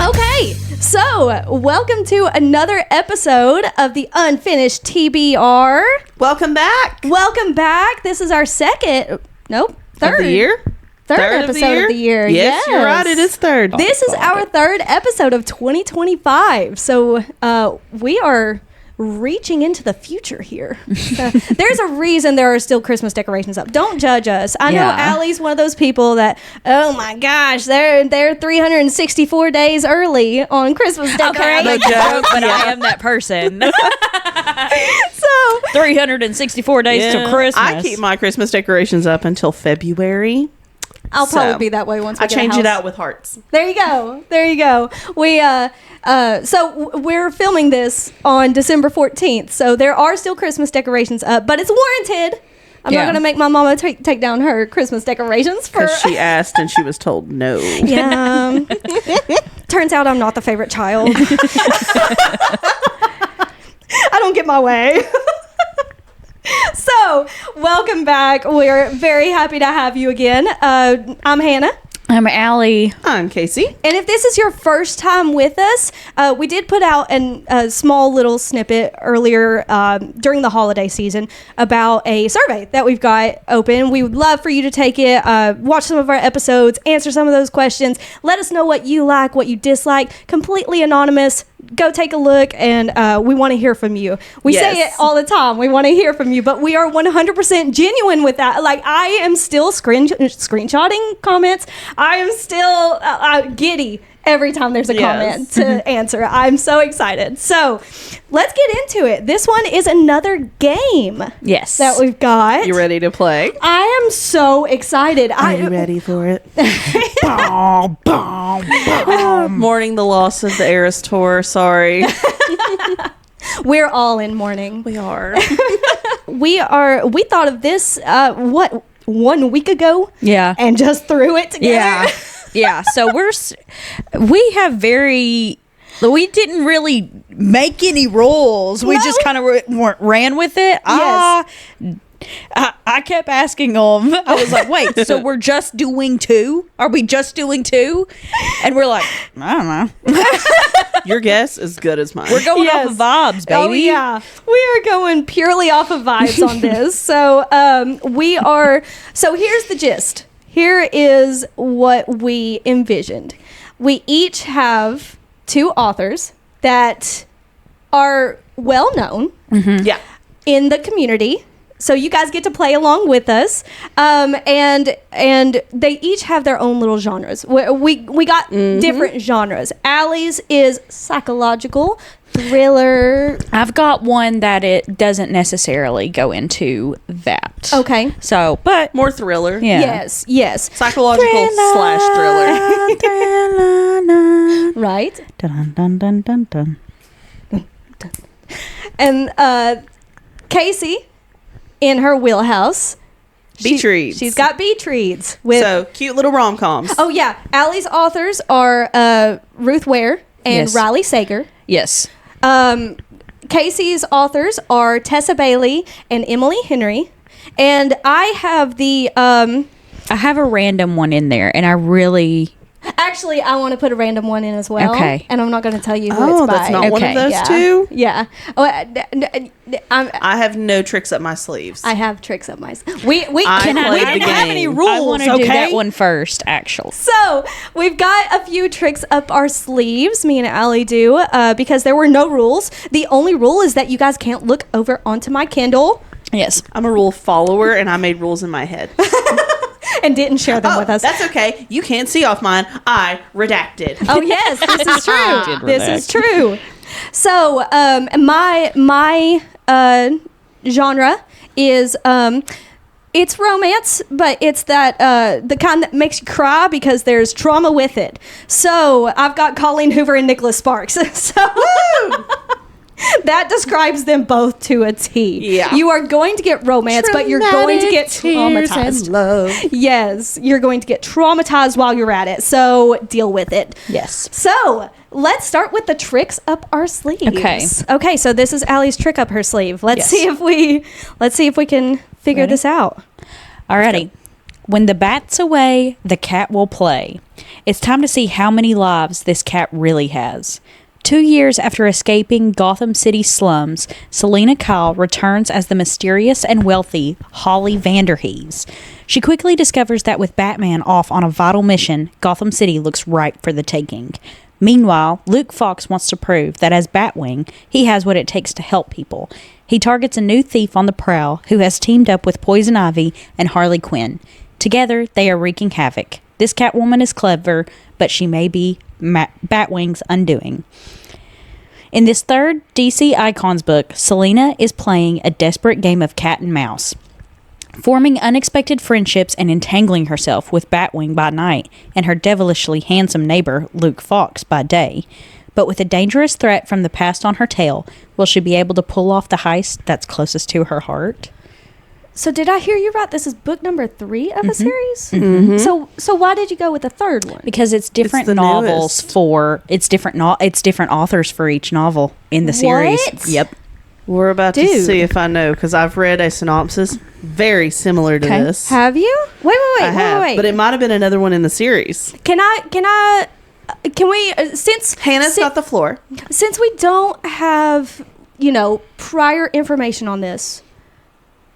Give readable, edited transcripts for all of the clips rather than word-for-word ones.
Okay, so welcome to another episode of the Unfinished TBR. Welcome back. Welcome back. This is our third. Of the year? Third episode of the year. Yes, you're right. It is third. This is our third episode of 2025. So we are reaching into the future here. There's a reason there are still Christmas decorations up. Don't judge us. I know Allie's one of those people that, oh my gosh, they're 364 days early on Christmas decorations. No joke, but I am that person. So 364 days till Christmas. I keep my Christmas decorations up until February. I'll probably be that way once we I change it out with hearts. There you go. There you go. We so we're filming this on December 14th. So there are still Christmas decorations up, but it's warranted. I'm not going to make my mama take down her Christmas decorations because she asked and she was told no. Yeah. Turns out I'm not the favorite child. I don't get my way. So, welcome back. We're very happy to have you again. I'm Hannah. I'm Allie. I'm Kasey. And if this is your first time with us, we did put out a small little snippet earlier during the holiday season about a survey that we've got open. We would love for you to take it, watch some of our episodes, answer some of those questions. Let us know what you like, what you dislike. Completely anonymous. Go take a look, and we want to hear from you. We say it all the time. We want to hear from you, but we are 100% genuine with that. Like, I am still screenshotting comments. I am still giddy every time there's a comment to answer. I'm so excited. So let's get into it. This one is another game. Yes. That we've got. You ready to play? I am so excited. Are you ready for it? Mourning the loss of the Eras tour. Sorry. We're all in mourning. We are. We thought of this, 1 week ago? Yeah. And just threw it together. Yeah. Yeah. So we didn't really make any rules. We just kind of ran with it. Yes. I kept asking them. I was like, wait, so we're just doing 2? Are we just doing 2? And we're like, I don't know. Your guess is good as mine. We're going off of vibes, baby. Oh, yeah. We are going purely off of vibes on this. So so here's the gist. Here is what we envisioned. We each have 2 authors that are well known in the community. So you guys get to play along with us, and they each have their own little genres. We got different genres. Allie's is psychological, thriller. I've got one that it doesn't necessarily go into that. Okay. So, but more thriller. Yeah. Yes. Psychological / thriller. Right. Dun dun dun dun dun. And Kasey, in her wheelhouse, Beach reads. She's got beach reads. So cute little rom-coms. Oh yeah, Allie's authors are Ruth Ware and Riley Sager. Yes. Kasey's authors are Tessa Bailey and Emily Henry, and I have I have a random one in there, and I really. Actually, I want to put a random one in as well. Okay. And I'm not going to tell you who it's by. That's not one of those two? Yeah. Oh, I have no tricks up my sleeves. I have tricks up my sleeves. We didn't have any rules. I want to do that one first, actually. So we've got a few tricks up our sleeves. Me and Allie do because there were no rules. The only rule is that you guys can't look over onto my Kindle. Yes. I'm a rule follower, and I made rules in my head. And didn't share them with us. That's okay. You can't see off mine. I redacted. Oh yes, this is true. This is true. So my genre is it's romance, but it's that the kind that makes you cry because there's trauma with it. So I've got Colleen Hoover and Nicholas Sparks. So that describes them both to a T. Yeah. You are going to get romance, but you're going to get traumatized. And love. Yes, you're going to get traumatized while you're at it. So deal with it. Yes. So let's start with the tricks up our sleeves. Okay. Okay. So this is Allie's trick up her sleeve. Let's see if we can figure this out. Alrighty. When the bat's away, the cat will play. It's time to see how many lives this cat really has. 2 years after escaping Gotham City slums, Selena Kyle returns as the mysterious and wealthy Holly Vanderhees. She quickly discovers that with Batman off on a vital mission, Gotham City looks ripe for the taking. Meanwhile, Luke Fox wants to prove that as Batwing, he has what it takes to help people. He targets a new thief on the prowl who has teamed up with Poison Ivy and Harley Quinn. Together, they are wreaking havoc. This Catwoman is clever, but she may be Batwing's undoing. In this third DC Icons book, Selena is playing a desperate game of cat and mouse, forming unexpected friendships and entangling herself with Batwing by night and her devilishly handsome neighbor, Luke Fox, by day. But with a dangerous threat from the past on her tail, will she be able to pull off the heist that's closest to her heart? So did I hear you right? This is book number 3 of a series? Mm-hmm. So why did you go with the third one? Because it's different novels it's different authors for each novel in the series. What? Yep. We're about to see if I know, because I've read a synopsis very similar to this. Have you? Wait. But it might have been another one in the series. Can we, since Hannah's got the floor. Since we don't have, prior information on this,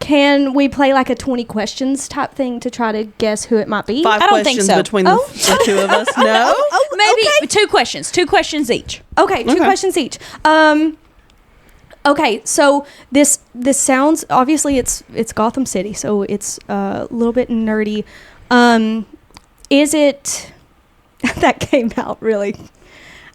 can we play like a 20 questions type thing to try to guess who it might be? 5 I don't questions think so. between the two of us. No? Maybe okay. 2 questions. 2 questions each. Okay, 2 questions each. Okay, so this sounds, obviously it's Gotham City, so it's a little bit nerdy. Is it that came out really?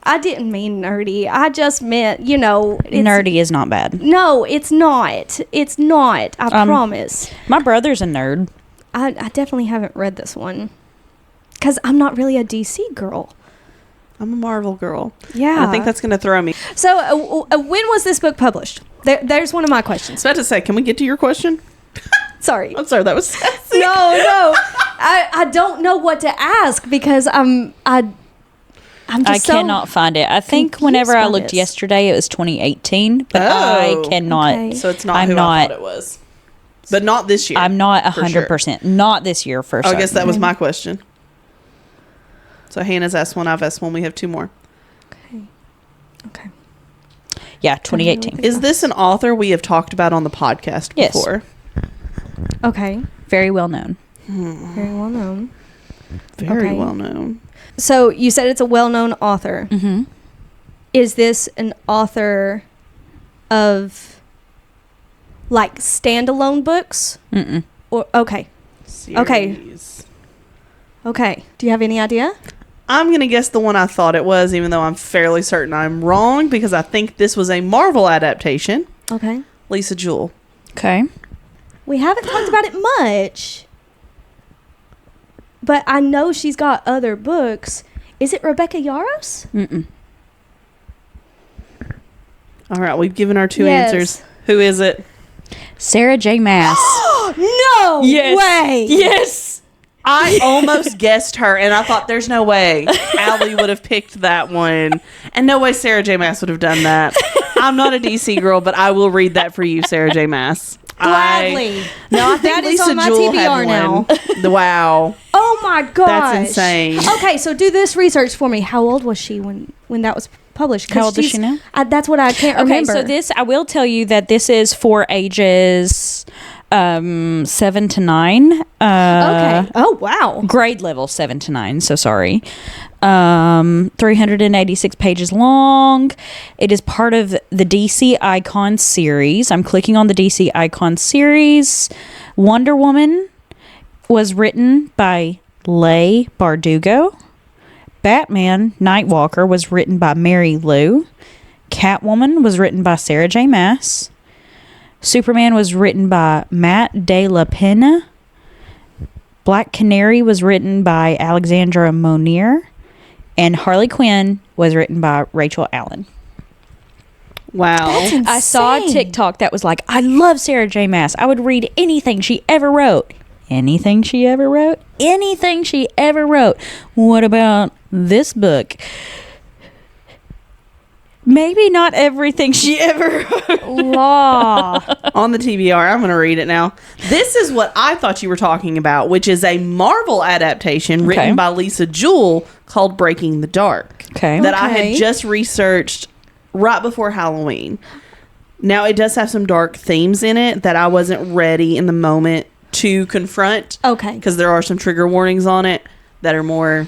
I didn't mean nerdy. I just meant, nerdy is not bad. No, it's not. It's not. I promise. My brother's a nerd. I definitely haven't read this one because I'm not really a DC girl. I'm a Marvel girl. Yeah. And I think that's going to throw me. So when was this book published? There's one of my questions. I was about to say, can we get to your question? Sorry. I'm sorry, that was sassy. No. I don't know what to ask because I'm just cannot find it. I think whenever I looked yesterday, it was 2018, but I cannot. Okay. So it's not I thought it was. But not this year. I'm not 100%. Sure. Not this year for sure. I guess that was my question. So Hannah's asked one, I've asked one. We have 2 more. Okay. Yeah, 2018. Is this an author we have talked about on the podcast before? Yes. Okay. Very well known. Very well known. Very well known. So you said it's a well-known author. Mm-hmm. Is this an author of like standalone books? Mm-mm. Or okay. Series. Okay. Do you have any idea? I'm going to guess the one I thought it was, even though I'm fairly certain I'm wrong, because I think this was a Marvel adaptation. Okay. Lisa Jewell. Okay. We haven't talked about it much. But I know she's got other books. Is it Rebecca Yarros? Mm-mm. All right, we've given our 2 answers. Who is it? Sarah J. Maas. No way. Yes. I almost guessed her, and I thought, there's no way Allie would have picked that one. And no way Sarah J. Maas would have done that. I'm not a DC girl, but I will read that for you, Sarah J. Maas. Gladly. I think that Lisa is on my Jewell TBR now. Wow. Oh my gosh. That's insane. Okay, so do this research for me. How old was she when that was published? How old is she now? That's what I can't remember. Okay, so I will tell you that this is for ages 7 to 9. Okay. Oh, wow. Grade level 7 to 9. So sorry. 386 pages long. It is part of the DC Icon series. I'm clicking on the DC Icon series. Wonder Woman was written by Leigh Bardugo. Batman Nightwalker was written by Mary Lou. Catwoman was written by Sarah J. Maas. Superman was written by Matt De La Pena. Black Canary was written by Alexandra Monier. And Harley Quinn was written by Rachel Allen. Wow. That's insane. I saw a TikTok that was like, I love Sarah J. Maas. I would read anything she ever wrote. Anything she ever wrote? Anything she ever wrote. What about this book? maybe not everything she ever wrote. Law. On the TBR, I'm going to read it now. This is what I thought you were talking about, which is a Marvel adaptation written by Lisa Jewell called Breaking the Dark. Okay. That I had just researched right before Halloween. Now, it does have some dark themes in it that I wasn't ready in the moment to confront. Okay. Because there are some trigger warnings on it that are more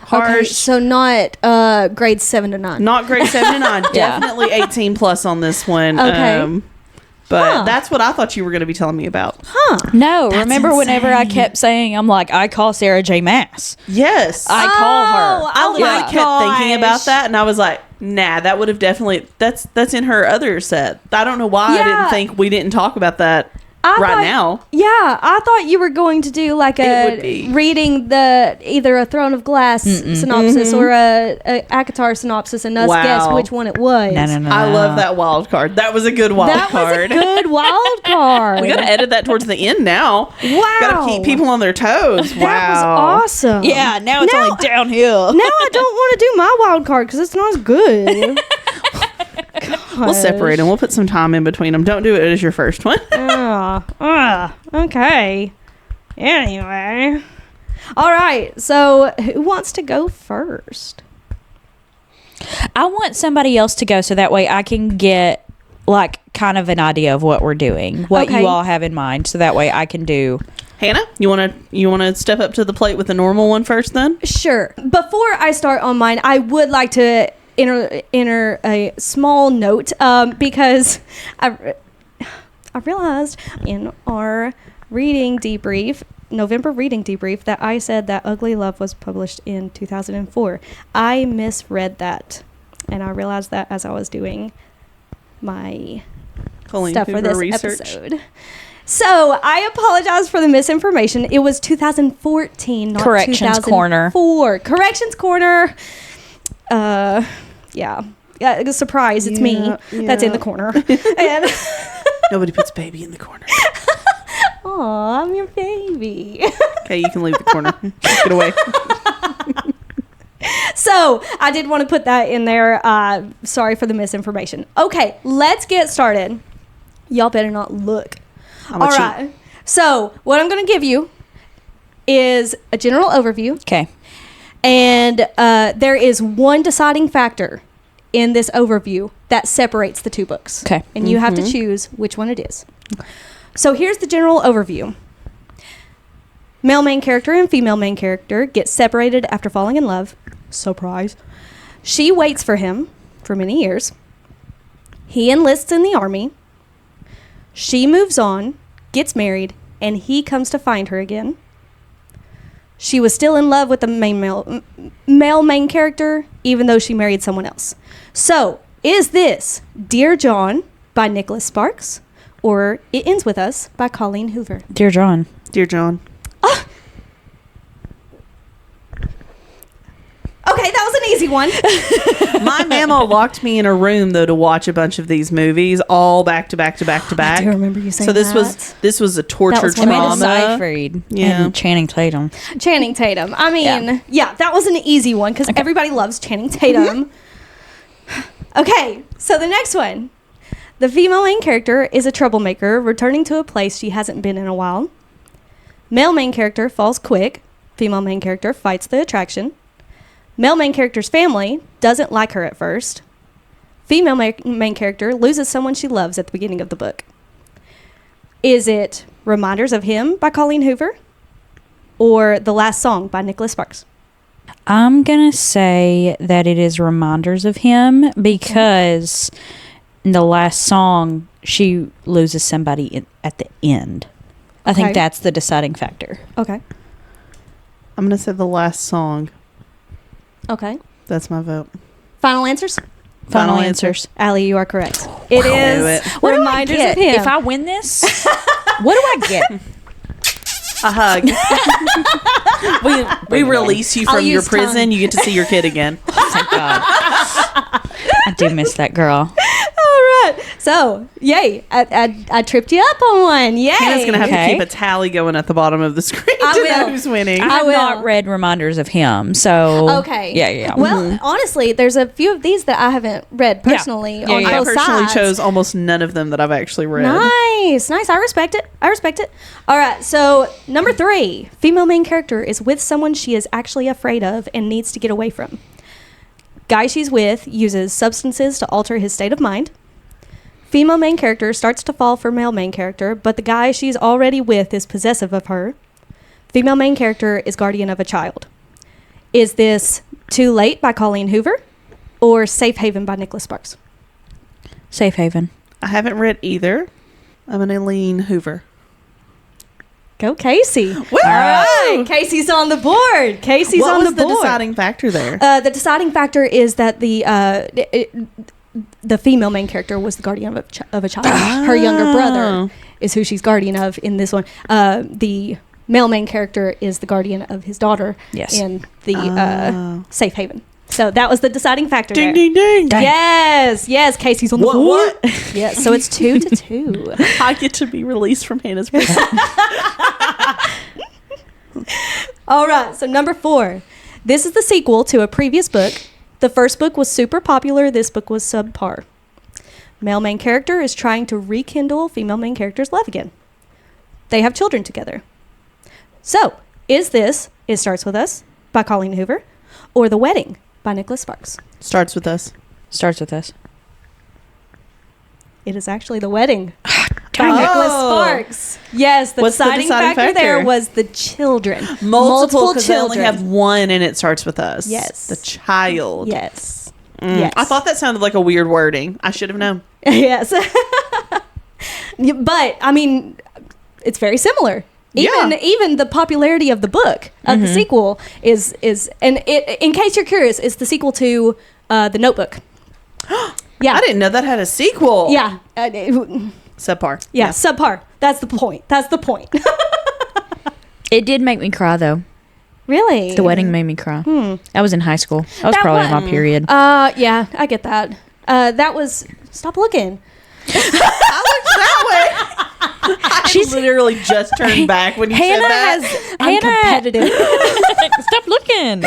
harsh. Okay, so not grades 7 to 9. Not grade 7 to 9. Definitely 18 plus on this one. Okay. But that's what I thought you were going to be telling me about. No, That's remember whenever I insane. kept saying, I'm like, I call Sarah J. Maas. Yes. I call her. I literally my kept thinking about gosh. that, and I was like, nah, that would have definitely... That's in her other set. I don't know why I Yeah. didn't think we didn't talk about that now. Yeah, I thought you were going to do like It would be. reading either a Throne of Glass synopsis or a ACOTAR synopsis and us Wow. guess which one it was. No. I love that wild card. That was a good wild That card. was a good wild card. We got to edit that towards the end now. Wow. Got to keep people on their toes. Wow. That was awesome. Yeah, now it's only downhill. Now I don't want to do my wild card because it's not as good. We'll separate them. We'll put some time in between them. Don't do it as your first one. Okay. Anyway. All right. So who wants to go first? I want somebody else to go so that way I can get like kind of an idea of what we're doing, what Okay. you all have in mind, so that way I can do. Hannah, you want to step up to the plate with the normal one first then? Sure. Before I start on mine, I would like to enter a small note because I realized in our November reading debrief that I said that Ugly Love was published in 2004. I misread that, and I realized that as I was doing my Colleen, stuff for Hoover this research. episode. So I apologize for the misinformation. It was 2014, not Corrections 2004. Corrections corner. Yeah, surprise, it's me that's in the corner. And Nobody puts baby in the corner. aw, I'm your baby. Okay, you can leave the corner. Get away. So I did want to put that in there. Sorry for the misinformation. Okay, let's get started. Y'all better not look. I'm All a cheat. right. So what I'm going to give you is a general overview. Okay. And there is one deciding factor in this overview that separates the two books. Okay. And you have to choose which one it is. So here's the general overview. Male main character and female main character get separated after falling in love. Surprise. She waits for him for many years. He enlists in the army. She moves on, gets married, and he comes to find her again. She was still in love with the male main character, even though she married someone else. So, is this Dear John by Nicholas Sparks, or It Ends With Us by Colleen Hoover? Dear John. Dear John. Okay, that was an easy one. My mama locked me in a room though to watch a bunch of these movies all back to back to back to back. I do remember you saying So this that. was a torture was one of Amanda Mama. Seyfried Yeah. and Channing Tatum. Channing Tatum. I mean, yeah, that was an easy one because everybody loves Channing Tatum. Okay, so the next one. The female main character is a troublemaker returning to a place she hasn't been in a while. Male main character falls quick. Female main character fights the attraction. Male main character's family doesn't like her at first. Female main character loses someone she loves at the beginning of the book. Is it Reminders of Him by Colleen Hoover or The Last Song by Nicholas Sparks? I'm going to say that it is Reminders of Him because in the last song, she loses somebody at the end. I Okay. think that's the deciding factor. Okay. I'm gonna say The Last Song. Okay. That's my vote. Final answers? Final answer. answers. Allie, you are correct. It Knew is it. What do I Reminders get? of Him. If I win this, what do I get? A hug. we release you I'll from your use prison. tongue. You get to see your kid again. Thank God. I do miss that girl. All right. So So, yay. I tripped you up on one. Yay. Hannah's going to have to Okay. keep a tally going at the bottom of the screen I to will. know who's winning. I have will. not read Reminders of Him, so Okay. Yeah. Well, honestly, there's a few of these that I haven't read personally on I both personally sides. chose almost none of them that I've actually read. Nice. I respect it. All right. So, number 3, female main character is with someone she is actually afraid of and needs to get away from. Guy she's with uses substances to alter his state of mind. Female main character starts to fall for male main character, but the guy she's already with is possessive of her. Female main character is guardian of a child. Is this Too Late by Colleen Hoover or Safe Haven by Nicholas Sparks? Safe Haven. I haven't read either. I'm going to lean Hoover. Go Kasey. Woo! All right. Kasey's on the board. Kasey's What on was the board. the deciding factor there? The deciding factor is that the female main character was the guardian of a child. Her younger brother is who she's guardian of in this one. The male main character is the guardian of his daughter in the Safe Haven. So that was the deciding factor Ding, there. ding, ding. Yes, Kasey's on the board. What? Yes, so it's 2-2. I get to be released from Hannah's prison. All right, so number 4. This is the sequel to a previous book. The first book was super popular. This book was subpar. Male main character is trying to rekindle female main character's love again. They have children together. So, is this It Starts With Us by Colleen Hoover or The Wedding by Nicholas Sparks? Starts with us. Starts with us. It is actually The Wedding by Nicholas Sparks. Yes, the What's the deciding deciding factor there factor? was the children. Multiple, because they only have one and it starts with us. Yes. The child. Yes. Mm. Yes. I thought that sounded like a weird wording. I should have known. Yes. But, I mean, it's very similar. Even the popularity of the book, of the sequel, is and it, in case you're curious, it's the sequel to The Notebook. Yeah. I didn't know that had a sequel. Yeah. Subpar. Yeah, subpar. That's the point. It did make me cry, though. Really? The Wedding made me cry. I was in high school. I was That probably in one- my period. Yeah, I get that. That was... Stop looking. I looked that way. I literally just turned back when you said that. I'm competitive. Stop looking.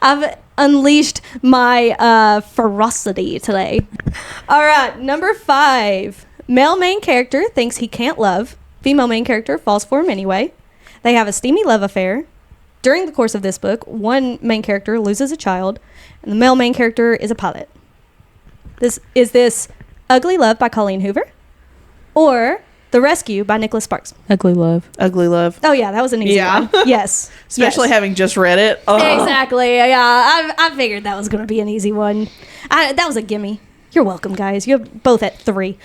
I've unleashed my ferocity today. All right, number 5. Male main character thinks he can't love. Female main character falls for him anyway. They have a steamy love affair. During the course of this book, one main character loses a child, and the male main character is a pilot. Is this Ugly Love by Colleen Hoover or The Rescue by Nicholas Sparks? Ugly Love. Ugly Love. Oh, yeah, that was an easy one. Yes. Especially Yes. having just read it. Oh. Exactly. Yeah, I figured that was going to be an easy one. That was a gimme. You're welcome, guys. You're both at 3.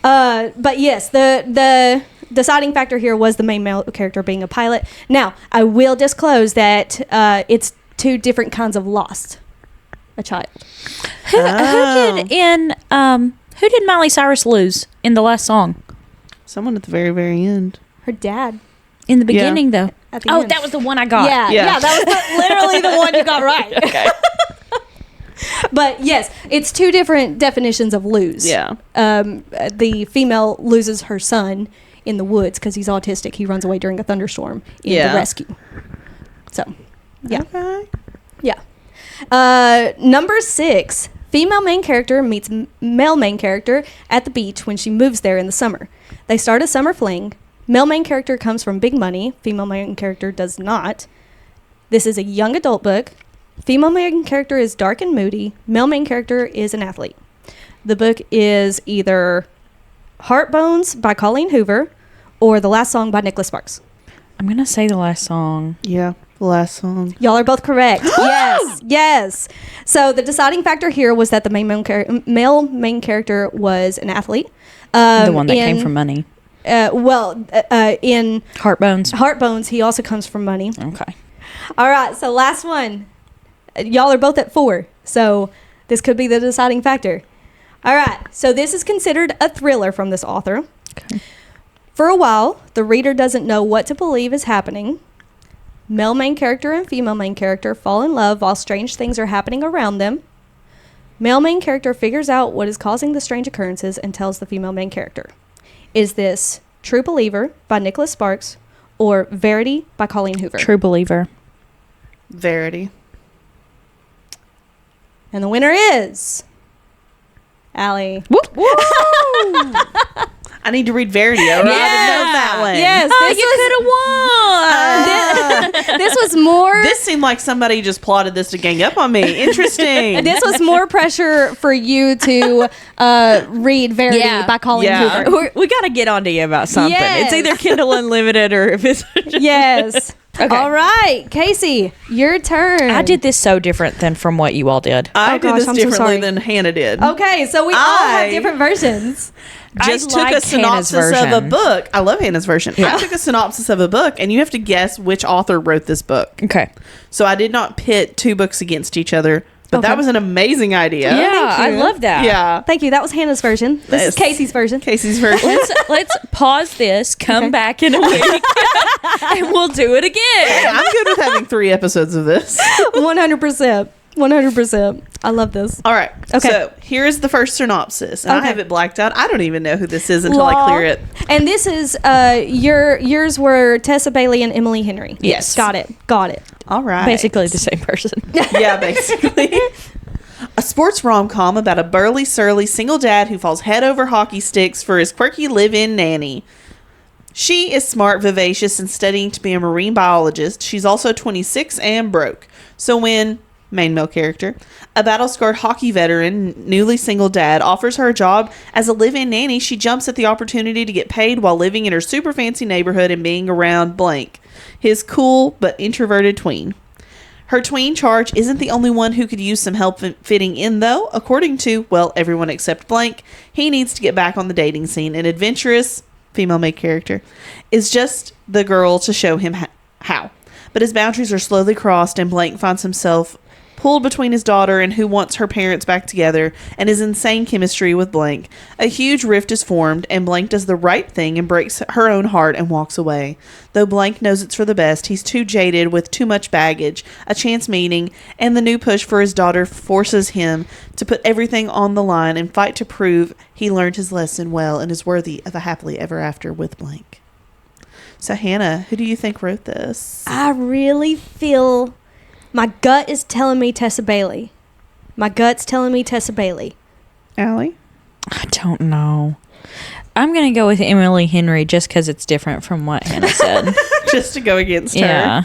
But yes, the deciding factor here was the main male character being a pilot. Now, I will disclose that it's 2 different kinds of lost a child. Who did Miley Cyrus lose in the last song? Someone at the very, very end. Her dad. In the beginning, though. At the Oh, end. that was the one I got. Yeah, that was literally the one you got right. Okay. But yes, it's 2 different definitions of lose. Yeah. The female loses her son in the woods because he's autistic. He runs away during a thunderstorm in The Rescue. So, yeah. Okay. Yeah. Number 6. Female main character meets male main character at the beach when she moves there in the summer. They start a summer fling. Male main character comes from big money. Female main character does not. This is a young adult book. Female main character is dark and moody. Male main character is an athlete. The book is either Heartbones by Colleen Hoover or The Last Song by Nicholas Sparks. I'm going to say the last song. Yeah. The last song. Y'all are both correct. Yes. So the deciding factor here was that the male main character was an athlete. The one that came from money. In Heartbones. Heartbones, he also comes from money. Okay. All right, so last one. Y'all are both at 4, so this could be the deciding factor. All right, so this is considered a thriller from this author. Okay. For a while, the reader doesn't know what to believe is happening. Male main character and female main character fall in love while strange things are happening around them. Male main character figures out what is causing the strange occurrences and tells the female main character. Is this True Believer by Nicholas Sparks or Verity by Colleen Hoover? True Believer. Verity. And the winner is Allie. Woo! I need to read Verity. Or I didn't know that one. Yes, this was more. This seemed like somebody just plotted this to gang up on me. Interesting. This was more pressure for you to read Verity by Colleen Hoover. We got to get on to you about something. Yes. It's either Kindle Unlimited or if it's Yes. Okay. All right, Kasey, your turn. I did this so different than from what you all did. I did gosh, this I'm so differently sorry. than Hannah did. Okay, so we all have different versions. Just I took a liked Hannah's synopsis of a version. book. I love Hannah's version. I took a synopsis of a book, and you have to guess which author wrote this book. Okay. So I did not pit two books against each other, but Okay. that was an amazing idea. Yeah, I you. love that. Yeah. Thank you. That was Hannah's version. This is Kasey's version. Casey's version. Let's pause this, come back in a week, and we'll do it again. I'm good with having 3 episodes of this. 100%. 100%. I love this. All right. Okay. So here is the first synopsis. And I Okay. have it blacked out. I don't even know who this is until I clear it. And this is yours were Tessa Bailey and Emily Henry. Yes. Got it. All right. Basically the same person. Yeah, basically. A sports rom-com about a burly, surly single dad who falls head over hockey sticks for his quirky live-in nanny. She is smart, vivacious, and studying to be a marine biologist. She's also 26 and broke. So when main male character, a battle-scarred hockey veteran, newly single dad, offers her a job as a live-in nanny, she jumps at the opportunity to get paid while living in her super fancy neighborhood and being around blank, his cool but introverted tween. Her tween charge isn't the only one who could use some help fitting in, though. According to, well, everyone except blank, he needs to get back on the dating scene. An adventurous female main character is just the girl to show him how. But his boundaries are slowly crossed, and blank finds himself pulled between his daughter and who wants her parents back together and his insane chemistry with blank. A huge rift is formed, and blank does the right thing and breaks her own heart and walks away. Though blank knows it's for the best, he's too jaded with too much baggage. A chance meeting and the new push for his daughter forces him to put everything on the line and fight to prove he learned his lesson well and is worthy of a happily ever after with blank. So Hannah, who do you think wrote this? I really feel my gut is telling me Tessa Bailey. My gut's telling me Tessa Bailey. Allie? I don't know. I'm going to go with Emily Henry just because it's different from what Hannah said. Just to go against her. Yeah.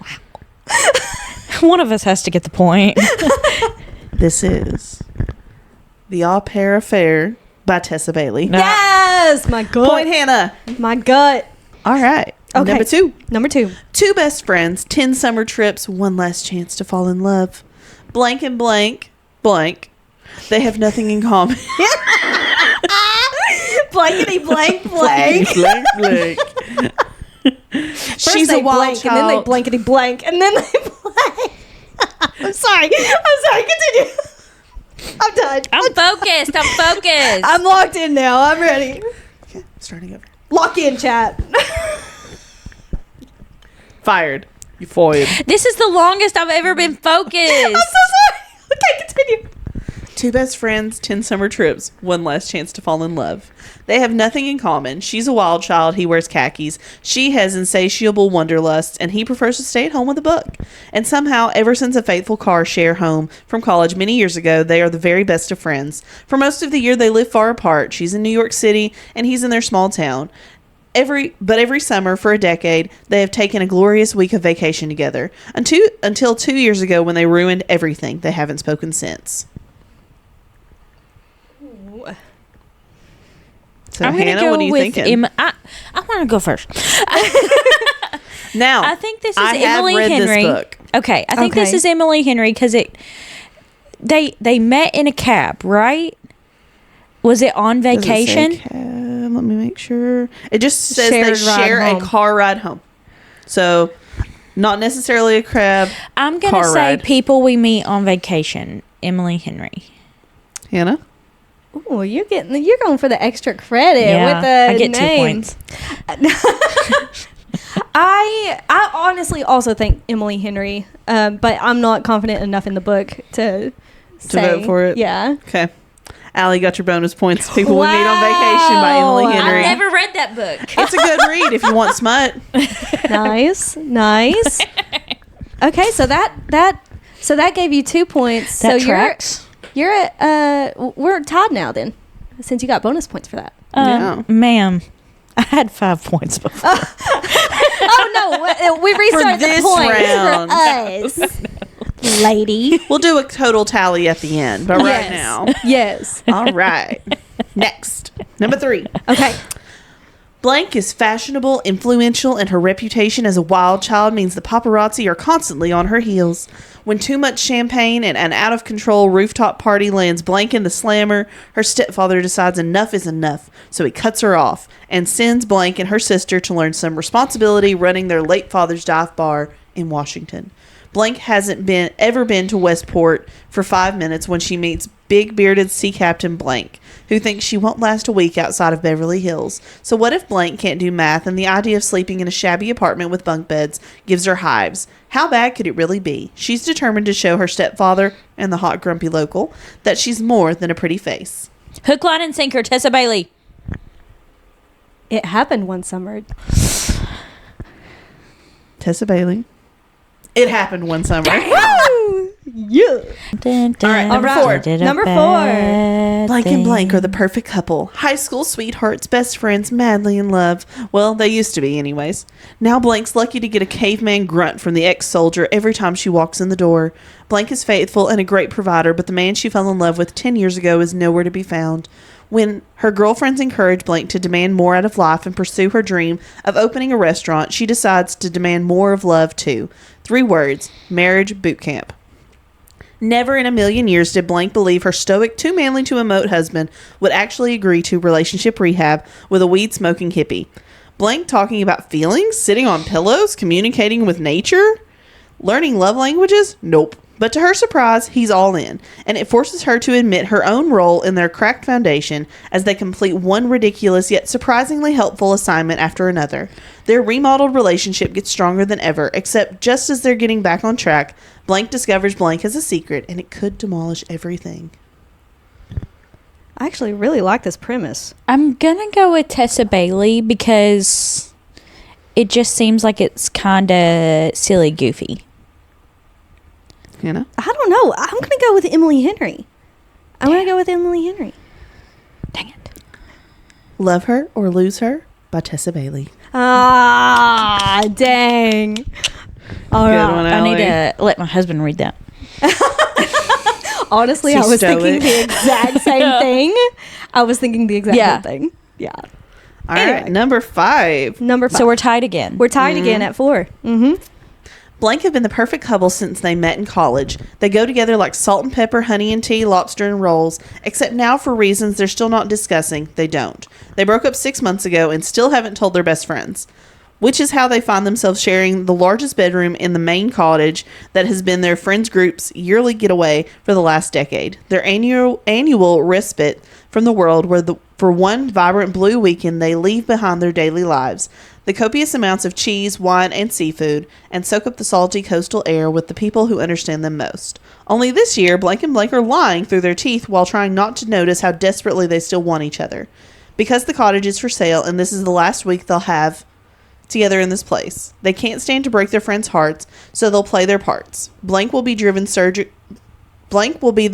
Wow. One of us has to get the point. This is The Au Pair Affair by Tessa Bailey. No. Yes, my gut. Point Hannah. My gut. All right. Okay. Number 2. 2. 2 best friends, 10 summer trips, one last chance to fall in love. Blank and blank, blank. They have nothing in common. Blankety blank blank. blank, blank. She's a wild blank, child. and then they blankety blank, and then they blank. I'm sorry. Continue. I'm done. I'm focused. I'm locked in now. I'm ready. Okay, starting over. Lock in, chat. Fired. You foiled. This is the longest I've ever been focused. I'm so sorry. Okay, continue. 2 best friends, 10 summer trips, one last chance to fall in love. They have nothing in common. She's a wild child. He wears khakis. She has insatiable wanderlusts, and he prefers to stay at home with a book. And somehow, ever since a fateful car share home from college many years ago, they are the very best of friends. For most of the year, they live far apart. She's in New York City, and he's in their small town. Every summer for a decade, they have taken a glorious week of vacation together. Until 2 years ago, when they ruined everything. They haven't spoken since. So I'm Hannah, gonna go what are you with thinking? I want to go first. Now, I think this is I have Emily read Henry. this book. Okay, I think this Okay. is Emily Henry because they met in a cab, right? Was it on Does it say vacation? cab? Let me make sure. It just says Shared they ride share a home. car ride home. So, not necessarily a cab. I'm gonna car say ride. people we meet on vacation. Emily Henry. Hannah? Oh, you're going for the extra credit Yeah, with the I get 2 name. points. I honestly also think Emily Henry, but I'm not confident enough in the book to say. vote for it? Yeah. Okay. Allie got your bonus points. People We Meet on Vacation by Emily Wow. Henry. I've never read that book. It's a good read if you want smut. Nice. Okay, so that gave you 2 points. That so tracks. You're at we're tied now then, since you got bonus points for that. Yeah. Ma'am, I had 5 points before. Oh no, we restarted this the points round. for us, lady. We'll do a total tally at the end, but right Yes. now. Yes. All right. Next. Number 3. Okay. Blank is fashionable, influential, and her reputation as a wild child means the paparazzi are constantly on her heels. When too much champagne and an out-of-control rooftop party lands Blank in the slammer, her stepfather decides enough is enough, so he cuts her off and sends Blank and her sister to learn some responsibility running their late father's dive bar in Washington. Blank hasn't ever been to Westport for 5 minutes when she meets big bearded sea captain Blank, who thinks she won't last a week outside of Beverly Hills. So what if Blank can't do math and the idea of sleeping in a shabby apartment with bunk beds gives her hives? How bad could it really be? She's determined to show her stepfather and the hot grumpy local that she's more than a pretty face. Hook, line, and sinker, Tessa Bailey. It happened one summer. Tessa Bailey. It happened one summer. Woo! Yeah. All right, number 4. Number 4. Blank and Blank are the perfect couple. High school sweethearts, best friends, madly in love. Well, they used to be anyways. Now Blank's lucky to get a caveman grunt from the ex-soldier every time she walks in the door. Blank is faithful and a great provider, but the man she fell in love with 10 years ago is nowhere to be found. When her girlfriends encourage Blank to demand more out of life and pursue her dream of opening a restaurant, she decides to demand more of love too. 3 words: marriage boot camp. Never in a million years did Blank believe her stoic, too manly to emote husband would actually agree to relationship rehab with a weed-smoking hippie. Blank talking about feelings, sitting on pillows, communicating with nature, learning love languages? Nope. But to her surprise, he's all in, and it forces her to admit her own role in their cracked foundation as they complete one ridiculous yet surprisingly helpful assignment after another. Their remodeled relationship gets stronger than ever, except just as they're getting back on track, Blank discovers Blank has a secret, and it could demolish everything. I actually really like this premise. I'm gonna go with Tessa Bailey because it just seems like it's kind of silly, goofy. You know? I don't know. I'm going to go with Emily Henry. Dang it. Love Her or Lose Her by Tessa Bailey. Ah, dang. All Good right. one, I need Allie. to let my husband read that. Honestly, She's I was stoic. thinking the exact same thing. I was thinking the exact Yeah. same thing. Yeah. All Anyway. right, number 5. Number 5. So we're tied again. We're tied again at 4. Mm-hmm. Blank have been the perfect couple since they met in college. They go together like salt and pepper, honey and tea, lobster and rolls, except now for reasons they're still not discussing, they don't. They broke up 6 months ago and still haven't told their best friends, which is how they find themselves sharing the largest bedroom in the main cottage that has been their friends group's yearly getaway for the last decade. Their annual respite from the world for one vibrant blue weekend they leave behind their daily lives. The copious amounts of cheese, wine, and seafood, and soak up the salty coastal air with the people who understand them most. Only this year, Blank and Blank are lying through their teeth while trying not to notice how desperately they still want each other. Because the cottage is for sale and this is the last week they'll have together in this place, they can't stand to break their friends' hearts, so they'll play their parts. Blank will be the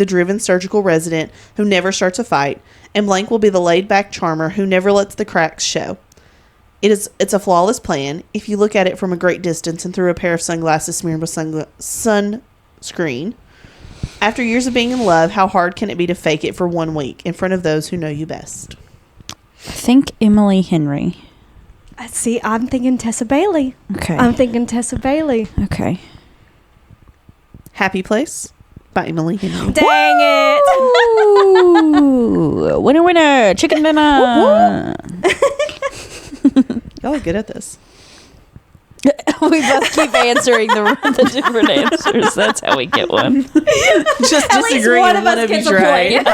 driven surgical resident who never starts a fight, and Blank will be the laid-back charmer who never lets the cracks show. It's a flawless plan if you look at it from a great distance and through a pair of sunglasses smeared with sunscreen. After years of being in love, how hard can it be to fake it for 1 week in front of those who know you best? I think Emily Henry. See, I'm thinking Tessa Bailey. Okay. Okay. Happy Place by Emily Henry. Dang it. Ooh, winner, chicken dinner. Y'all are good at this. We both keep answering the different answers. That's how we get one. Just disagree and one of you's right.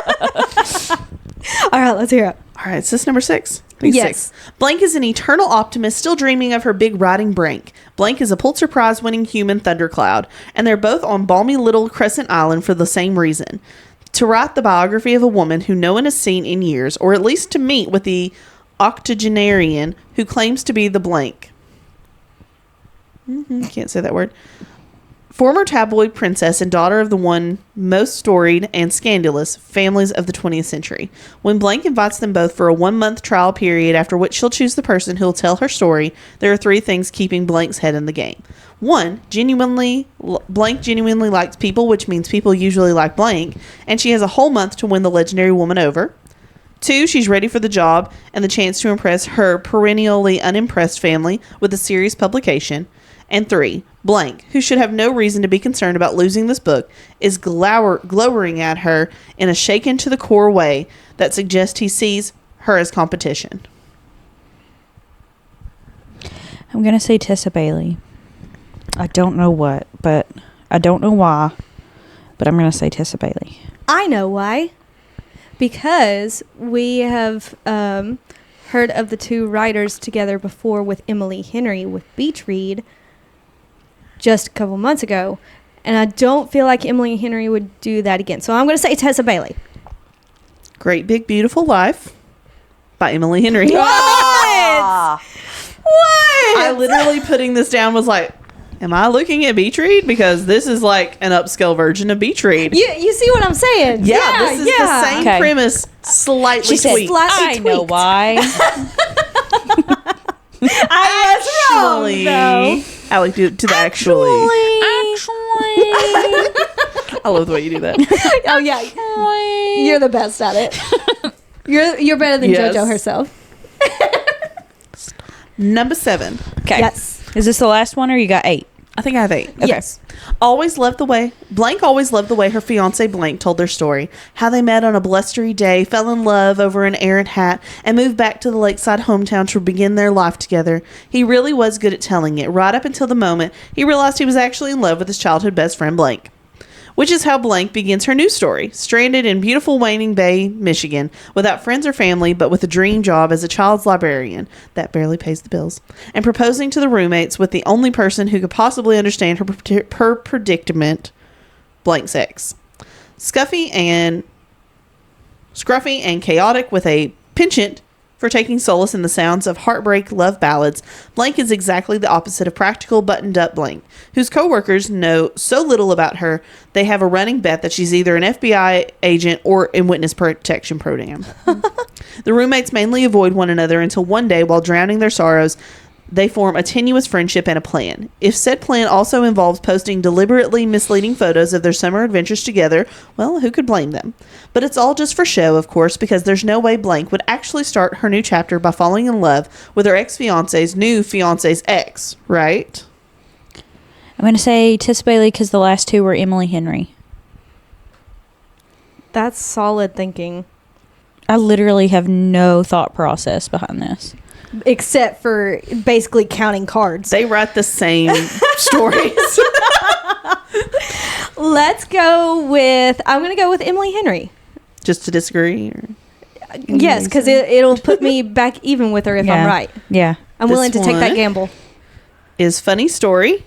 All right, let's hear it. All right, so this number 6. Yes. 6. Blank is an eternal optimist still dreaming of her big riding Brank. Blank is a Pulitzer Prize winning human thundercloud, and they're both on balmy little Crescent Island for the same reason. To write the biography of a woman who no one has seen in years, or at least to meet with the octogenarian who claims to be the blank. Can't say that word. Former tabloid princess and daughter of the one most storied and scandalous families of the 20th century. When Blank invites them both for a 1-month trial period after which she'll choose the person who'll tell her story, there are 3 things keeping Blank's head in the game. 1, Blank genuinely likes people, which means people usually like Blank, and she has a whole month to win the legendary woman over. 2, she's ready for the job and the chance to impress her perennially unimpressed family with a serious publication. And 3, Blank, who should have no reason to be concerned about losing this book, is glowering at her in a shaken to the core way that suggests he sees her as competition. I'm going to say Tessa Bailey. I don't know what, but I don't know why, but I'm going to say Tessa Bailey. I know why. Because we have heard of the 2 writers together before with Emily Henry with Beach Read just a couple months ago. And I don't feel like Emily Henry would do that again. So I'm going to say Tessa Bailey. Great Big Beautiful Life by Emily Henry. What? What? I literally putting this down was like, am I looking at Beach Read? Because this is like an upscale version of Beach Read. You see what I'm saying? Yeah, this is the same premise, slightly tweaked. I know why. I was wrong, though. Allie, do the actually. I love the way you do that. Oh, yeah. You're the best at it. You're better than Yes. JoJo herself. Number 7. Okay. Yes. Is this the last one or you got 8? I think I have 8. Okay. Yes. Blank always loved the way her fiance Blank told their story. How they met on a blustery day, fell in love over an errant hat, and moved back to the lakeside hometown to begin their life together. He really was good at telling it, right up until the moment he realized he was actually in love with his childhood best friend Blank. Which is how Blank begins her new story, stranded in beautiful Waning Bay, Michigan, without friends or family, but with a dream job as a child's librarian that barely pays the bills, and proposing to the roommates with the only person who could possibly understand her predicament, Blank's ex. Scruffy and chaotic with a penchant for taking solace in the sounds of heartbreak love ballads, Blank is exactly the opposite of practical, buttoned-up Blank, whose co-workers know so little about her, they have a running bet that she's either an FBI agent or in witness protection program. The roommates mainly avoid one another until one day, while drowning their sorrows, they form a tenuous friendship and a plan. If said plan also involves posting deliberately misleading photos of their summer adventures together, well, who could blame them? But it's all just for show, of course, because there's no way Blank would actually start her new chapter by falling in love with her ex-fiance's new fiance's ex, right? I'm going to say Tessa Bailey because the last 2 were Emily Henry. That's solid thinking. I literally have no thought process behind this. Except for basically counting cards. They write the same stories. Let's go with... I'm going to go with Emily Henry. Just to disagree? Or? Yes, because it'll put me back even with her if I'm right. Yeah. I'm willing to take that one gamble. Is Funny Story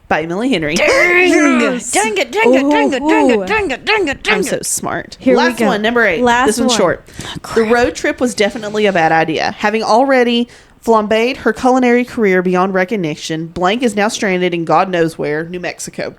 by Emily Henry. Yes. Dang it. I'm so smart. Here we Last go. one, number 8. Last this one's one. short. The road trip was definitely a bad idea. Having already flambéed her culinary career beyond recognition, Blank is now stranded in God knows where, New Mexico,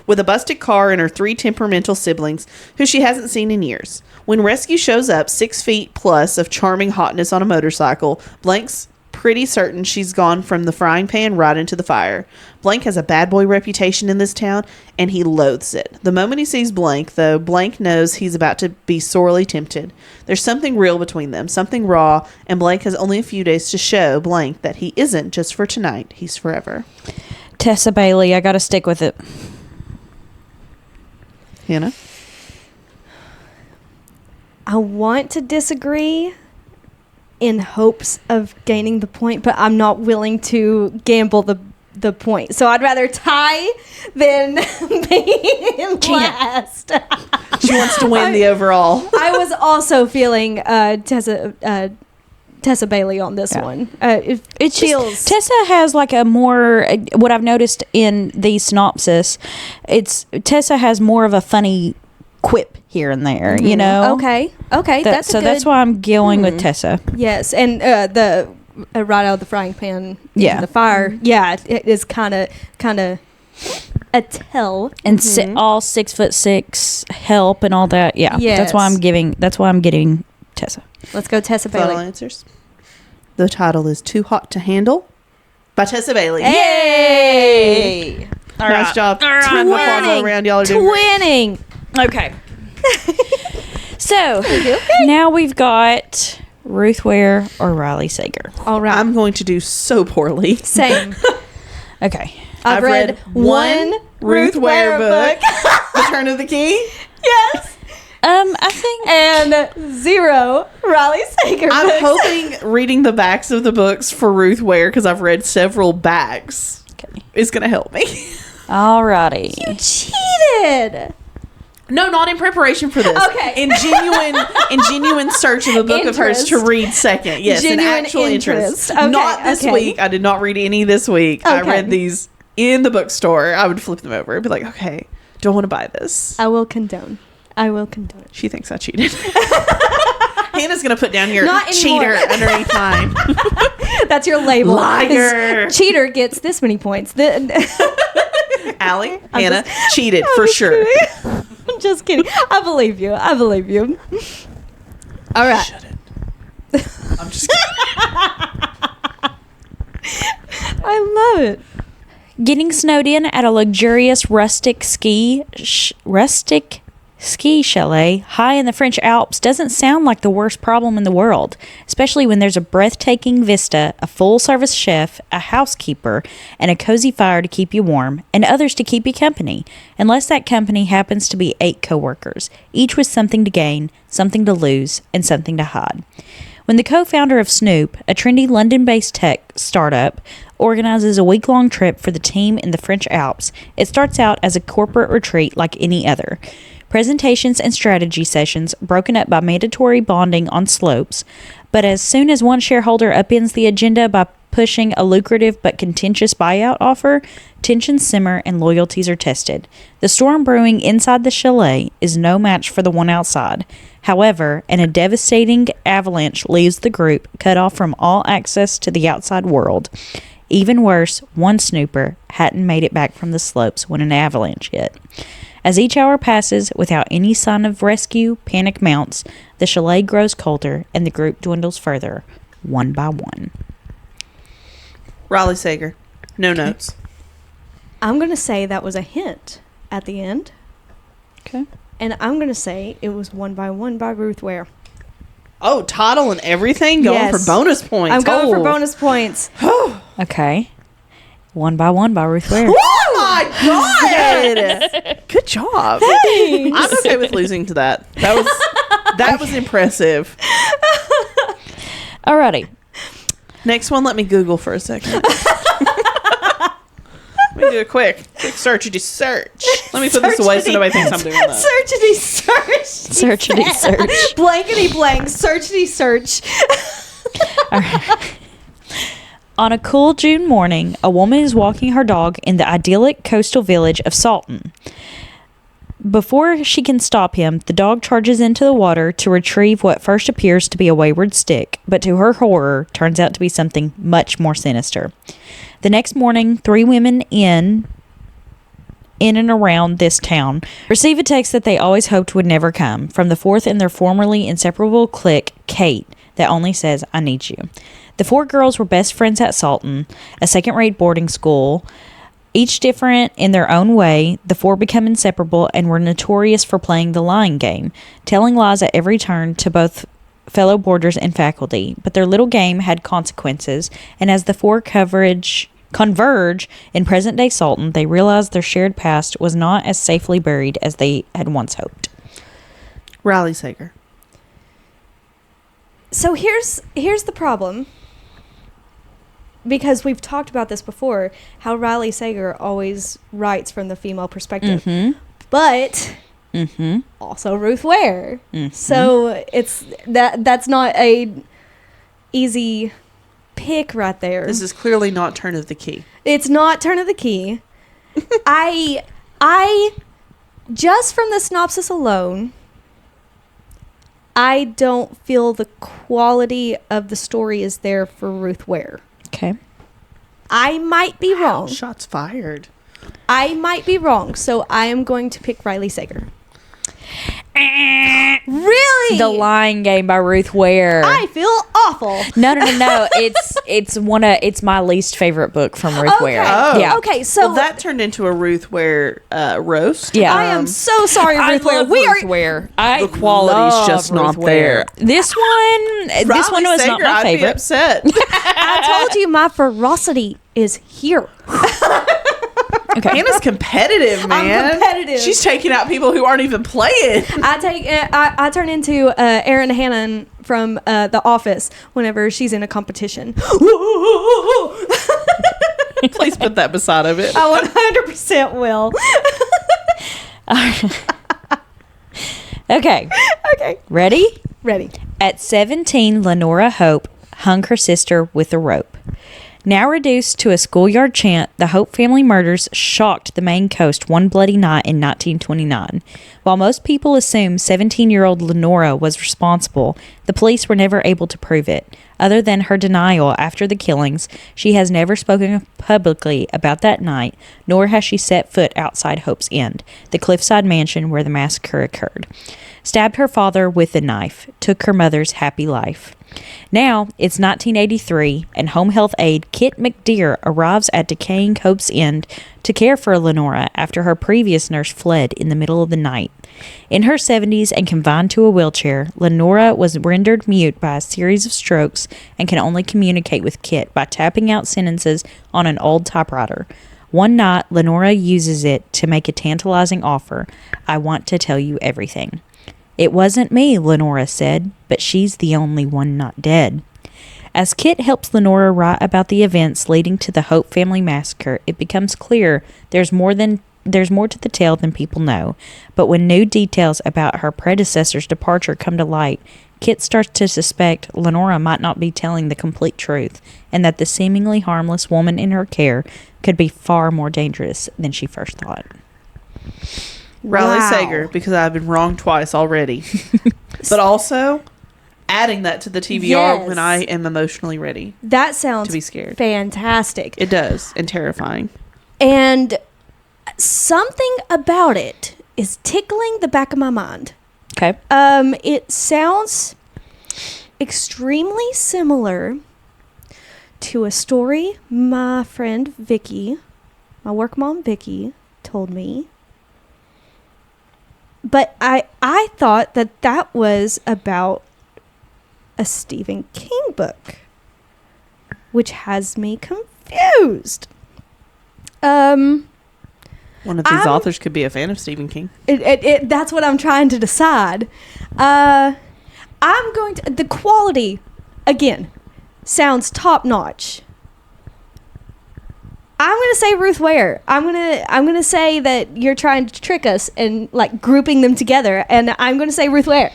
with a busted car and her 3 temperamental siblings, who she hasn't seen in years. When rescue shows up, 6 feet plus of charming hotness on a motorcycle, Blank's pretty certain she's gone from the frying pan right into the fire. Blank has a bad boy reputation in this town, and he loathes it. The moment he sees Blank, though, Blank knows he's about to be sorely tempted. There's something real between them, something raw, and Blank has only a few days to show Blank that he isn't just for tonight, he's forever. Tessa Bailey, I got to stick with it. Hannah? I want to disagree in hopes of gaining the point, but I'm not willing to gamble the point. So I'd rather tie than be in last. She wants to win the overall. I was also feeling Tessa Tessa Bailey on this one. It feels Tessa has like a more what I've noticed in the synopsis. It's Tessa has more of a funny quip here and there. You know. Okay. That's why I'm going with Tessa. Yes, and the right out of the frying pan into the fire. Yeah, it is kind of a tell. And all 6'6" help and all that. Yeah, yes. That's why I'm getting Tessa. Let's go, Tessa Bailey. Final answers. The title is Too Hot to Handle by Tessa Bailey. Yay! Nice job. Spread the applause all around. Y'all are doing great. Twinning. Okay. So now we've got Ruth Ware or Riley Sager. All right. I'm going to do so poorly. Same. Okay. I've read one Ruth Ware book. The Turn of the Key. Yes. I think And 0 Riley Sager I'm books. hoping reading the backs of the books for Ruth Ware, because I've read several backs, is going to help me. alrighty. Cheated. No, not in preparation for this. Okay. In genuine search of a book of hers to read second. Yes, Genuine in actual interest. Okay, Not this okay. week. I did not read any this week. I Okay. read these in the bookstore. I would flip them over and be like, okay, don't want to buy this. I will condone. She thinks I cheated. Hannah's going to put down here Not anymore. cheater underneath mine. That's your label. Liar. Cheater gets this many points. Allie, Hannah, cheated for sure. I'm just kidding. I believe you. All right. Shouldn't. I'm just kidding. I love it. Getting snowed in at a luxurious rustic ski chalet high in the French Alps doesn't sound like the worst problem in the world, especially when there's a breathtaking vista, a full-service chef, a housekeeper, and a cozy fire to keep you warm, and others to keep you company, unless that company happens to be 8 coworkers, each with something to gain, something to lose, and something to hide. When the co-founder of Snoop, a trendy London-based tech startup, organizes a week-long trip for the team in the French Alps, it starts out as a corporate retreat like any other. Presentations and strategy sessions broken up by mandatory bonding on slopes, but as soon as one shareholder upends the agenda by pushing a lucrative but contentious buyout offer, tensions simmer and loyalties are tested. The storm brewing inside the chalet is no match for the one outside. However, a devastating avalanche leaves the group cut off from all access to the outside world. Even worse, one snooper hadn't made it back from the slopes when an avalanche hit. As each hour passes without any sign of rescue, panic mounts, the chalet grows colder, and the group dwindles further, one by one. Riley Sager. No notes. I'm going to say that was a hint at the end. Okay. And I'm going to say it was 1 by 1 by Ruth Ware. Oh, title and everything? Going Yes. for bonus points. I'm going for Oh. bonus points. Okay. 1 by 1 by Ruth Ware. Oh my God! Good job. I'm okay with losing to that. That was impressive. Alrighty. Next one, let me Google for a second. Let me do a quick searchity search. Let me put this away so nobody thinks I'm doing that. Searchity search. Searchity search. Blankety blank. Searchity search. On a cool June morning, a woman is walking her dog in the idyllic coastal village of Salton. Before she can stop him, the dog charges into the water to retrieve what first appears to be a wayward stick, but to her horror turns out to be something much more sinister. The next morning, 3 women in and around this town receive a text that they always hoped would never come from the 4th in their formerly inseparable clique, Kate, that only says, "I need you." The 4 girls were best friends at Salton, a second-rate boarding school. Each different in their own way, the 4 become inseparable and were notorious for playing the lying game, telling lies at every turn to both fellow boarders and faculty. But their little game had consequences, and as the 4 converge in present-day Salton, they realized their shared past was not as safely buried as they had once hoped. Riley Sager. So here's the problem. Because we've talked about this before, how Riley Sager always writes from the female perspective. Mm-hmm. But also Ruth Ware. Mm-hmm. So it's that's not a easy pick right there. This is clearly not Turn of the Key. It's not Turn of the Key. I just from the synopsis alone, I don't feel the quality of the story is there for Ruth Ware. Okay. I might be wrong. Shots fired. I might be wrong, so I am going to pick Riley Sager. Really? The Lying Game by Ruth Ware. I feel awful. No. It's my least favorite book from Ruth Ware. Oh. Yeah. Okay, so Well, that turned into a Ruth Ware roast. Yeah. I am so sorry, Ruth Ware. Ruth Ware. The quality's just not there. This one was not Sager, my I'd be favorite. upset. I told you my ferocity is here. Okay. Hannah's competitive, man. I'm competitive. She's taking out people who aren't even playing. I turn into Erin Hannon from The Office whenever she's in a competition. Please put that beside of it. I 100% will. Okay. Okay. Ready? Ready. At 17, Lenora Hope hung her sister with a rope. Now reduced to a schoolyard chant, the Hope family murders shocked the Maine coast one bloody night in 1929. While most people assume 17-year-old Lenora was responsible, the police were never able to prove it. Other than her denial after the killings, she has never spoken publicly about that night, nor has she set foot outside Hope's End, the cliffside mansion where the massacre occurred. Stabbed her father with a knife, took her mother's happy life. Now, it's 1983, and home health aide Kit McDeer arrives at decaying Hope's End to care for Lenora after her previous nurse fled in the middle of the night. In her 70s and confined to a wheelchair, Lenora was rendered mute by a series of strokes and can only communicate with Kit by tapping out sentences on an old typewriter. One night, Lenora uses it to make a tantalizing offer. "I want to tell you everything." "It wasn't me," Lenora said, "but she's the only one not dead." As Kit helps Lenora write about the events leading to the Hope family massacre, it becomes clear there's more to the tale than people know. But when new details about her predecessor's departure come to light, Kit starts to suspect Lenora might not be telling the complete truth, and that the seemingly harmless woman in her care could be far more dangerous than she first thought. Riley Wow. Sager, because I've been wrong twice already. But also adding that to the TBR Yes. when I am emotionally ready That sounds to be scared. fantastic. It does, and terrifying. And something about it is tickling the back of my mind. Okay. It sounds extremely similar to a story my friend Vicky, my work mom Vicky, told me. But I thought that was about a Stephen King book, which has me confused. One of these I'm- authors could be a fan of Stephen King. That's what I'm trying to decide. I'm going to... The quality, again, sounds top-notch. I'm going to say Ruth Ware. I'm going to say that you're trying to trick us and, like, grouping them together. And I'm going to say Ruth Ware.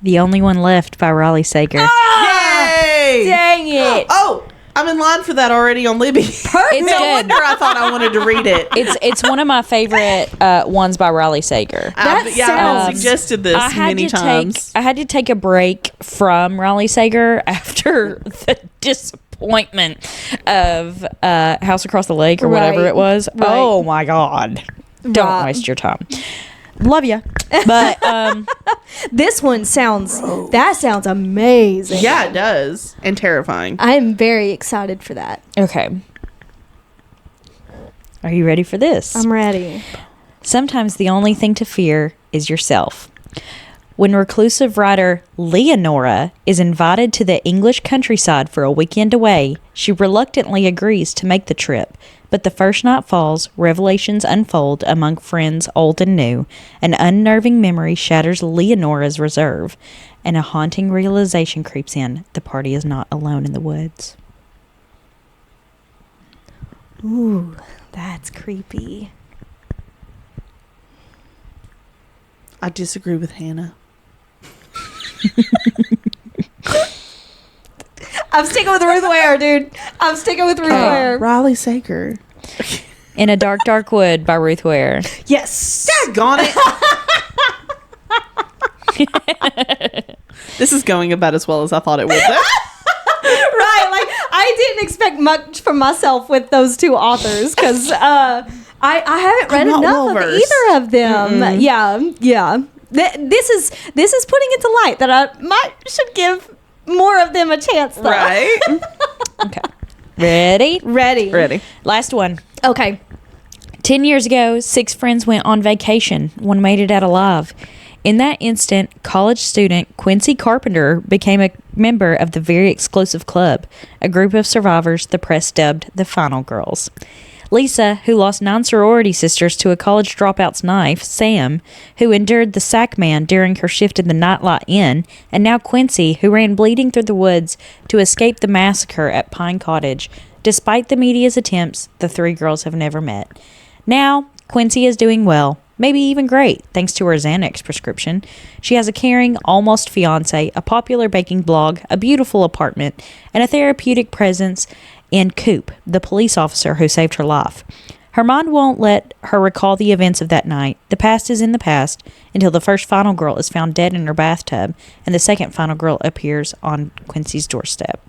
The Only One Left by Riley Sager. Yay! Dang it. Oh, I'm in line for that already on Libby. It's No good. wonder I thought I wanted to read it. It's one of my favorite ones by Riley Sager. That I've sounds- suggested this many times. I had to take a break from Riley Sager after the disappointment of House Across the Lake or whatever Right. it was. Right. Oh my God! Don't Right. waste your time. Love you, but This one sounds amazing. Yeah, it does. And terrifying. I'm very excited for that. okay. Are you ready for this? I'm ready. Sometimes the only thing to fear is yourself. When reclusive writer Leonora is invited to the English countryside for a weekend away, she reluctantly agrees to make the trip. But the first night falls, revelations unfold among friends old and new, an unnerving memory shatters Leonora's reserve, and a haunting realization creeps in: the party is not alone in the woods. Ooh, that's creepy. I disagree with Hannah. I'm sticking with Ruth Ware, dude. I'm sticking with Ruth Ware. Riley Sager. In a Dark, Dark Wood by Ruth Ware. Yes. Daggone it. This is going about as well as I thought it would. Right. Like, I didn't expect much from myself with those two authors because I haven't read not enough of well-versed. either of them. Yeah. This is putting it to light that I should give more of them a chance, though. Right? Okay. Ready? Ready. Last one. Okay. 10 years ago, 6 friends went on vacation. One made it out alive. In that instant, college student Quincy Carpenter became a member of the very exclusive club, a group of survivors the press dubbed the Final Girls. Lisa, who lost 9 sorority sisters to a college dropout's knife, Sam, who endured the sack man during her shift in the Nightlight Inn, and now Quincy, who ran bleeding through the woods to escape the massacre at Pine Cottage. Despite the media's attempts, the 3 girls have never met. Now, Quincy is doing well, maybe even great, thanks to her Xanax prescription. She has a caring, almost fiancé, a popular baking blog, a beautiful apartment, and a therapeutic presence in Coop, the police officer who saved her life. Her mind won't let her recall the events of that night. The past is in the past until the first final girl is found dead in her bathtub and the second final girl appears on Quincy's doorstep.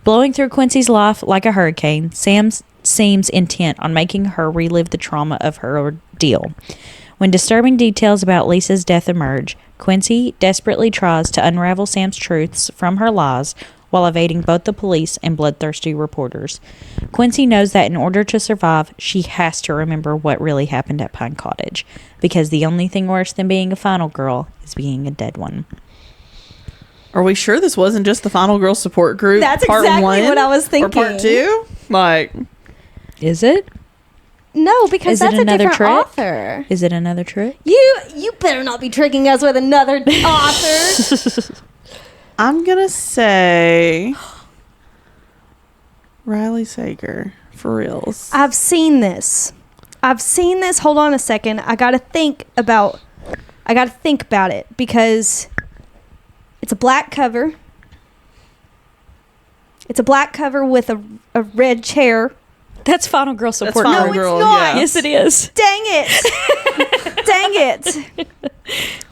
Blowing through Quincy's life like a hurricane, Sam seems intent on making her relive the trauma of her ordeal. When disturbing details about Lisa's death emerge, Quincy desperately tries to unravel Sam's truths from her lies while evading both the police and bloodthirsty reporters. Quincy knows that in order to survive, she has to remember what really happened at Pine Cottage, because the only thing worse than being a final girl is being a dead one. Are we sure this wasn't just the Final Girl support group? That's part exactly 1 what I was Or thinking. part 2? Like, Is it? No, because Is it that's a another different trick? author. Is it another trick? You better not be tricking us with another author. I'm gonna say Riley Sager for reals. I've seen this. Hold on a second. I gotta think about it because it's a black cover. It's a black cover with a red chair. That's Final Girl support. Final No, it's Girl, not. yeah. Yes, it is. Dang it. Dang it.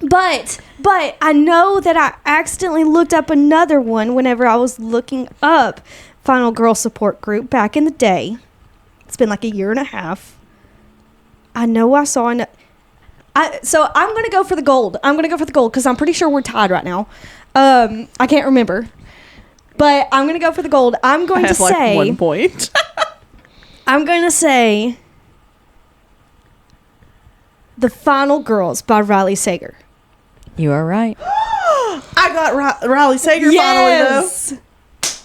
But I know that I accidentally looked up another one whenever I was looking up Final Girl support group back in the day. It's been like a year and a half. I know I saw so I'm going to go for the gold. Because I'm pretty sure we're tied right now. I can't remember. But I'm going to go for the gold. I'm going I to have like say... 1 point. I'm going to say The Final Girls by Riley Sager. You are right. I got Riley Sager Yes! finally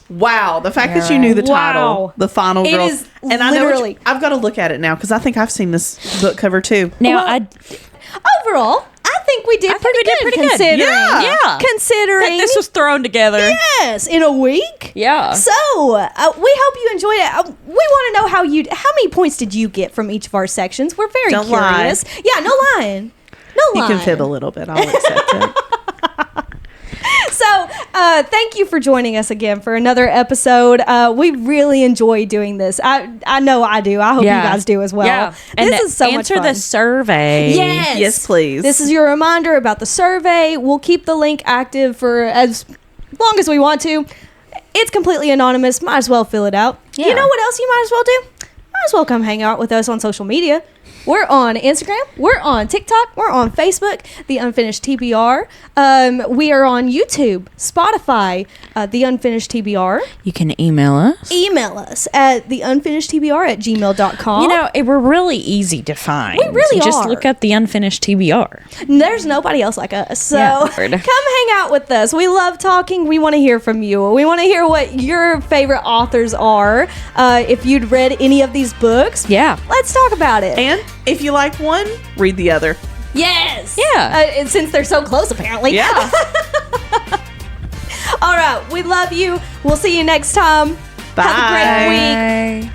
though. Wow, the fact You're that you knew the right. title, Wow. The Final It Girls. is And I know literally- I've got to look at it now because I think I've seen this book cover too. Now, Well, Overall, I think we did pretty good considering. Yeah. Considering this was thrown together. yes, in a week. Yeah. So we hope you enjoyed it. We want to know how many points did you get from each of our sections? We're very Don't lie. curious. Yeah, no lying. No You lying. can fib a little bit. I'll accept it. So, thank you for joining us again for another episode. We really enjoy doing this. I know I do. I hope you guys do as well. Yeah. And This is so much answer fun. the survey. Yes. Yes, please. This is your reminder about the survey. We'll keep the link active for as long as we want to. It's completely anonymous. Might as well fill it out. Yeah. You know what else you might as well do? Might as well come hang out with us on social media. We're on Instagram. We're on TikTok. We're on Facebook, The Unfinished TBR. We are on YouTube, Spotify, The Unfinished TBR. You can email us. Email us at theunfinishedtbr@gmail.com. You know, we're really easy to find. We really Just are. look up the Unfinished TBR. There's nobody else like us. So Yeah, come word. hang out with us. We love talking. We want to hear from you. We want to hear what your favorite authors are. If you'd read any of these books, Yeah. let's talk about it. And if you like one, read the other. Yes. Yeah. And since they're so close, apparently. Yeah. All right. We love you. We'll see you next time. Have a great week. Bye.